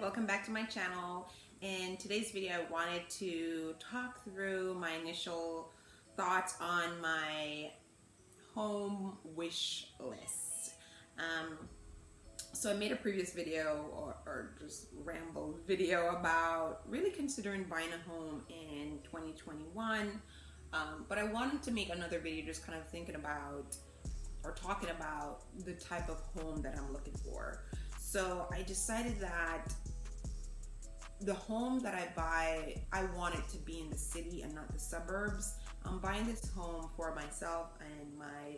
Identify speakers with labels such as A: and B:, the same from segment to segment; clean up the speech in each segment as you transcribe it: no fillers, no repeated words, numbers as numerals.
A: welcome back to my channel. In today's video, I wanted to talk through my initial thoughts on my home wish list. So I made a previous video or just rambled video about really considering buying a home in 2021. But I wanted to make another video just kind of thinking about or talking about the type of home that I'm looking for. So I decided that the home that I buy, I want it to be in the city and not the suburbs. I'm buying this home for myself and my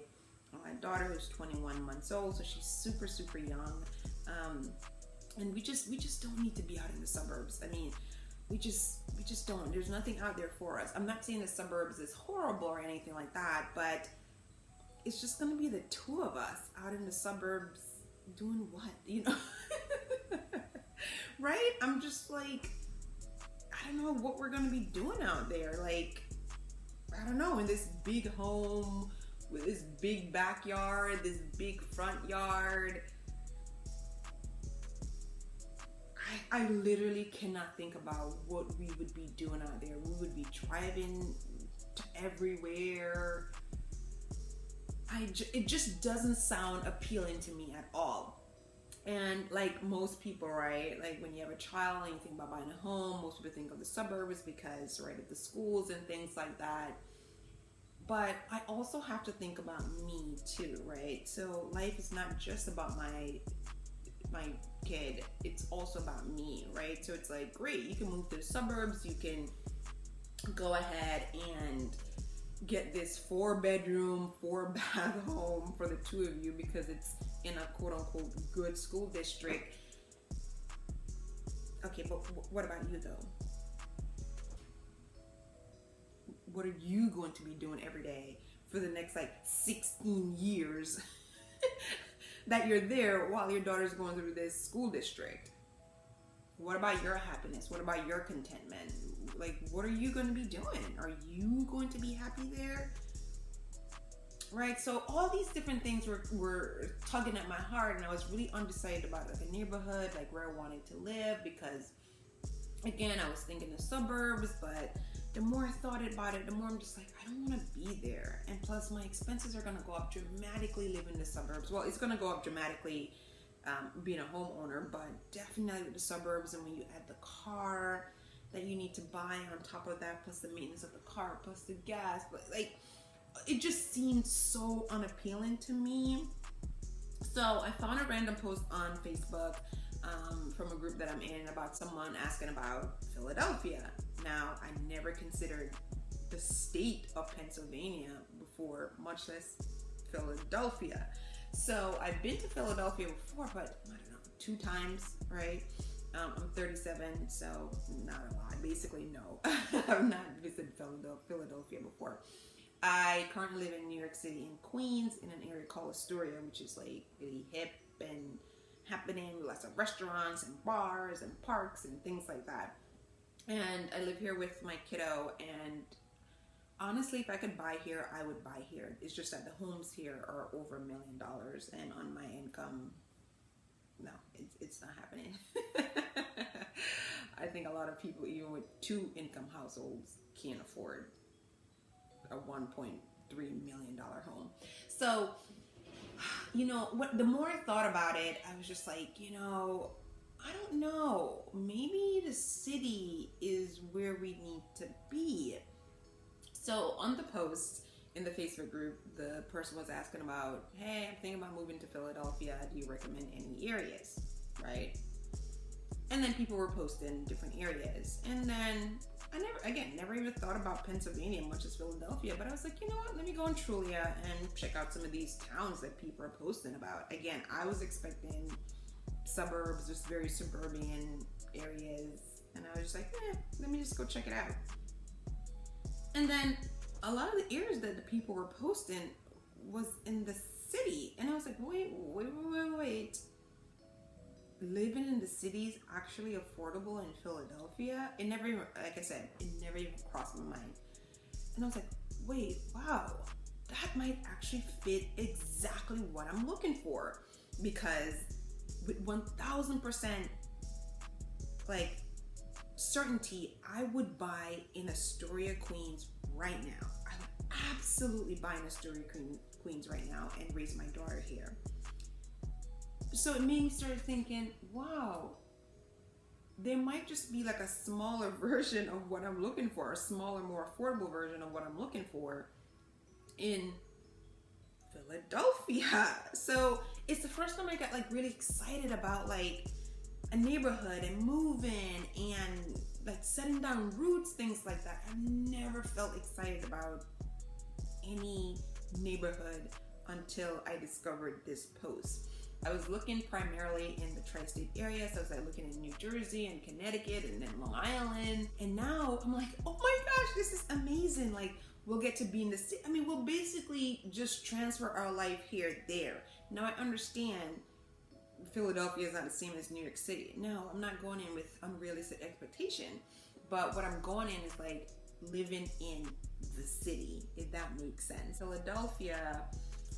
A: daughter, who's 21 months old, so she's super young. And we just don't need to be out in the suburbs. I mean, we just don't. There's nothing out there for us. I'm not saying the suburbs is horrible or anything like that, but it's just gonna be the two of us out in the suburbs doing what, you know? Right? I'm just like, I don't know what we're gonna be doing out there. Like, I don't know, in this big home with this big backyard, this big front yard. I literally cannot think about what we would be doing out there. We would be driving to everywhere. It just doesn't sound appealing to me at all. And like most people, right? Like when you have a child and you think about buying a home, most people think of the suburbs because right at the schools and things like that. But I also have to think about me too, right? So life is not just about my kid, it's also about me, right? So it's like, great, you can move to the suburbs, you can go ahead and get this 4-bedroom, 4-bath home for the two of you because it's in a quote-unquote good school district. Okay, but what about you though? What are you going to be doing every day for the next like 16 years that you're there while your daughter's going through this school district? What about your happiness? What about your contentment? Like, what are you going to be doing? Are you going to be happy there? Right? So all these different things were tugging at my heart, and I was really undecided about like a neighborhood, like where I wanted to live, because again, I was thinking the suburbs, but the more I thought about it, the more I'm just like, I don't want to be there. And plus my expenses are going to go up dramatically living in the suburbs. Well, it's going to go up dramatically being a homeowner, but definitely with the suburbs. And when you add the car that you need to buy on top of that, plus the maintenance of the car, plus the gas, but like, it just seemed so unappealing to me. So I found a random post on Facebook from a group that I'm in about someone asking about Philadelphia. Now, I never considered the state of Pennsylvania before, much less Philadelphia. So I've been to Philadelphia before, but I don't know, 2 times, right? I'm 37, so not a lot. Basically, no. I've not visited Philadelphia before. I currently live in New York City in Queens, in an area called Astoria, which is like really hip and happening with lots of restaurants and bars and parks and things like that. And I live here with my kiddo, and honestly, if I could buy here, I would buy here. It's just that the homes here are over $1 million, and on my income, no, it's not happening. I think a lot of people, even with 2 income households, can't afford a $1.3 million home. So, you know, the more I thought about it, I was just like, you know, I don't know, maybe the city is where we need to be. So on the post in the Facebook group, the person was asking about, hey, I'm thinking about moving to Philadelphia. Do you recommend any areas, right? And then people were posting different areas. And then I never even thought about Pennsylvania much as Philadelphia, but I was like, you know what, let me go on Trulia and check out some of these towns that people are posting about. Again, I was expecting suburbs, just very suburban areas, and I was just like, let me just go check it out. And then a lot of the areas that the people were posting was in the city, and I was like, wait, living in the city is actually affordable in Philadelphia? It never even, like I said, it never even crossed my mind. And I was like, wait, wow, that might actually fit exactly what I'm looking for, because with 1000% like certainty, I would buy in Astoria, Queens right now. I would absolutely buy in Astoria, Queens right now and raise my daughter here. So it made me start thinking, wow, there might just be like a smaller version of what I'm looking for, a smaller, more affordable version of what I'm looking for in Philadelphia. So it's the first time I got like really excited about like a neighborhood and moving and like setting down roots, things like that. I've never felt excited about any neighborhood until I discovered this post. I was looking primarily in the tri-state area, so I was like looking in New Jersey and Connecticut and then Long Island, and now I'm like, oh my gosh, this is amazing. Like, we'll get to be in the city. I mean, we'll basically just transfer our life here, there. Now I understand Philadelphia is not the same as New York City. No, I'm not going in with unrealistic expectation, but what I'm going in is like living in the city, if that makes sense. Philadelphia,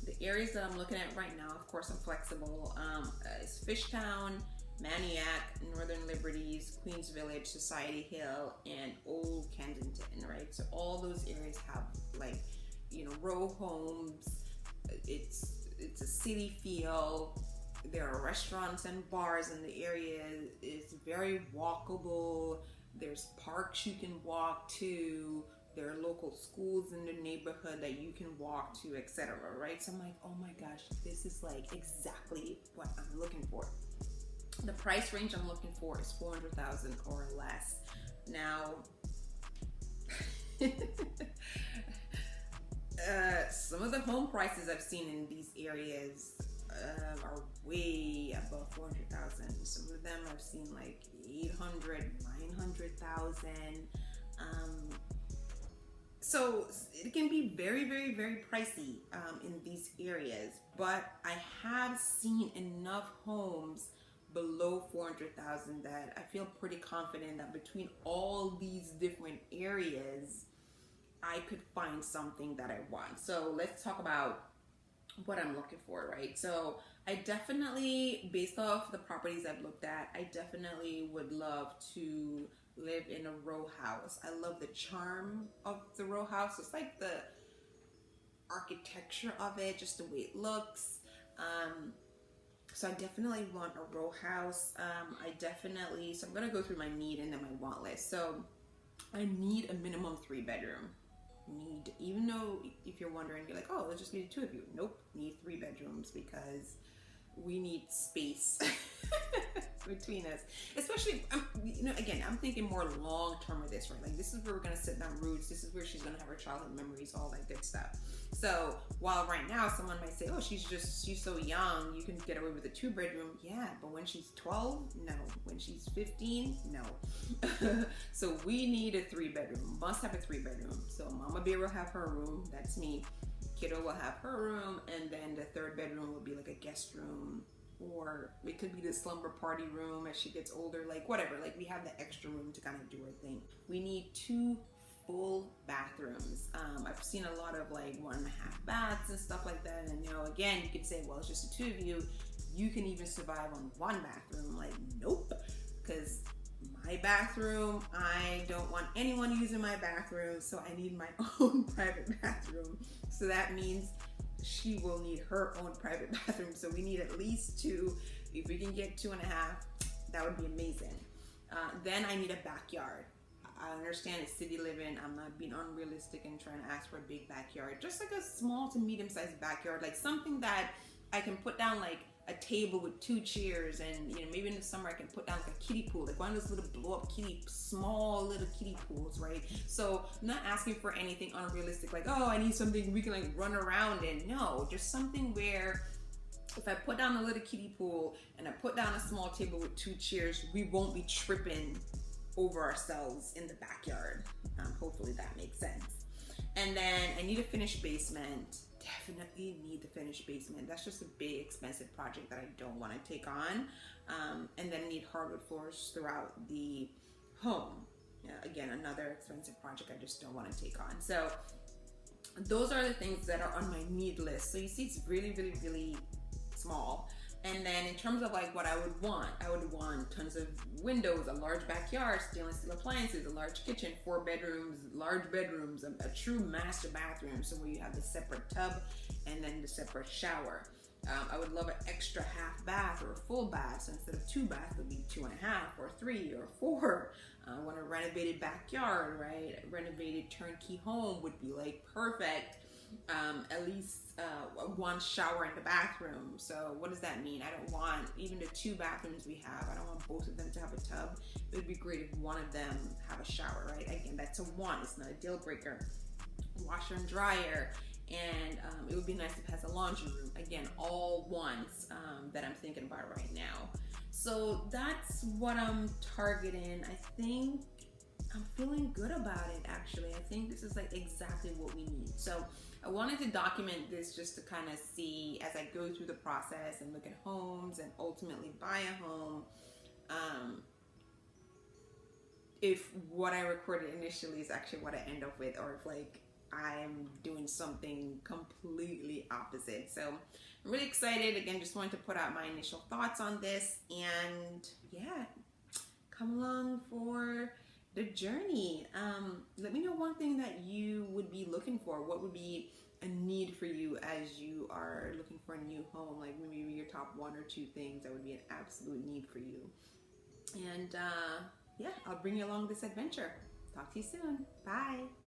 A: the areas that I'm looking at right now, of course I'm flexible, is Fishtown, Maniac, Northern Liberties, Queens Village, Society Hill, and Old Kensington, right? So all those areas have like, you know, row homes. It's a city feel. There are restaurants and bars in the area. It's very walkable. There's parks you can walk to. There are local schools in the neighborhood that you can walk to, etc. Right? So I'm like, oh my gosh, this is like exactly what I'm looking for. The price range I'm looking for is $400,000 or less. Now, some of the home prices I've seen in these areas are way above $400,000. Some of them I've seen like $800,000, $900,000. So it can be very, very, very pricey in these areas, but I have seen enough homes below $400,000 that I feel pretty confident that between all these different areas, I could find something that I want. So let's talk about what I'm looking for, right? So I definitely, based off the properties I've looked at, I definitely would love to live in a row house. I love the charm of the row house. It's like the architecture of it, just the way it looks. So I definitely want a row house. So I'm gonna go through my need and then my want list. So I need a minimum 3-bedroom. Even though if you're wondering, you're like, oh, let's just need 2 of you. Nope, need 3 bedrooms because we need space between us. Especially, you know, again, I'm thinking more long term with this, right? Like, this is where we're gonna set down roots. This is where she's gonna have her childhood memories, all that good stuff. So while right now someone might say, oh, she's so young, you can get away with a 2-bedroom. Yeah, but when she's 12, no. When she's 15, no. So we need a 3-bedroom. Must have a 3-bedroom. So Mama Bear will have her room. That's me. Kiddo will have her room, and then the 3rd bedroom will be like a guest room, or it could be the slumber party room as she gets older, like whatever. Like, we have the extra room to kind of do her thing. We need 2 full bathrooms. I've seen a lot of like 1.5 baths and stuff like that, and you know, again, you could say, well, it's just the 2 of you. You can even survive on 1 bathroom. Like, nope, because my bathroom, I don't want anyone using my bathroom, so I need my own private bathroom. So that means she will need her own private bathroom. So we need at least 2. If we can get 2.5, that would be amazing. Then I need a backyard. I understand it's city living. I'm not being unrealistic and trying to ask for a big backyard. Just like a small to medium-sized backyard, like something that I can put down like a table with 2 chairs, and you know, maybe in the summer I can put down like a kiddie pool, like one of those little blow-up small little kiddie pools, right? So I'm not asking for anything unrealistic, like, oh, I need something we can like run around in. No, just something where if I put down a little kiddie pool and I put down a small table with 2 chairs, we won't be tripping over ourselves in the backyard. Hopefully that makes sense. And then I need a finished basement. Definitely need the finished basement. That's just a big expensive project that I don't want to take on. And then I need hardwood floors throughout the home. Again, another expensive project I just don't want to take on. So those are the things that are on my need list. So you see, it's really, really, really small. And then in terms of like what I would want tons of windows, a large backyard, stainless steel appliances, a large kitchen, 4 bedrooms, large bedrooms, a true master bathroom, so where you have the separate tub and then the separate shower. I would love an extra half bath or a full bath, so instead of 2 baths, it would be 2.5 or 3 or 4. I want a renovated backyard, right? A renovated turnkey home would be like perfect. At least one shower in the bathroom. So what does that mean? I don't want even the 2 bathrooms we have. I don't want both of them to have a tub. It would be great if one of them have a shower, right? Again, that's a want. It's not a deal breaker. Washer and dryer. And it would be nice if it has a laundry room. Again, all wants that I'm thinking about right now. So that's what I'm targeting. I think I'm feeling good about it, actually. I think this is like exactly what we need. So I wanted to document this just to kind of see as I go through the process and look at homes and ultimately buy a home, if what I recorded initially is actually what I end up with, or if like I'm doing something completely opposite. So I'm really excited. Again, just wanted to put out my initial thoughts on this, and yeah, come along for the journey. Let me know one thing that you would be looking for. What would be a need for you as you are looking for a new home? Like maybe your top 1 or 2 things that would be an absolute need for you. And yeah, I'll bring you along this adventure. Talk to you soon. Bye.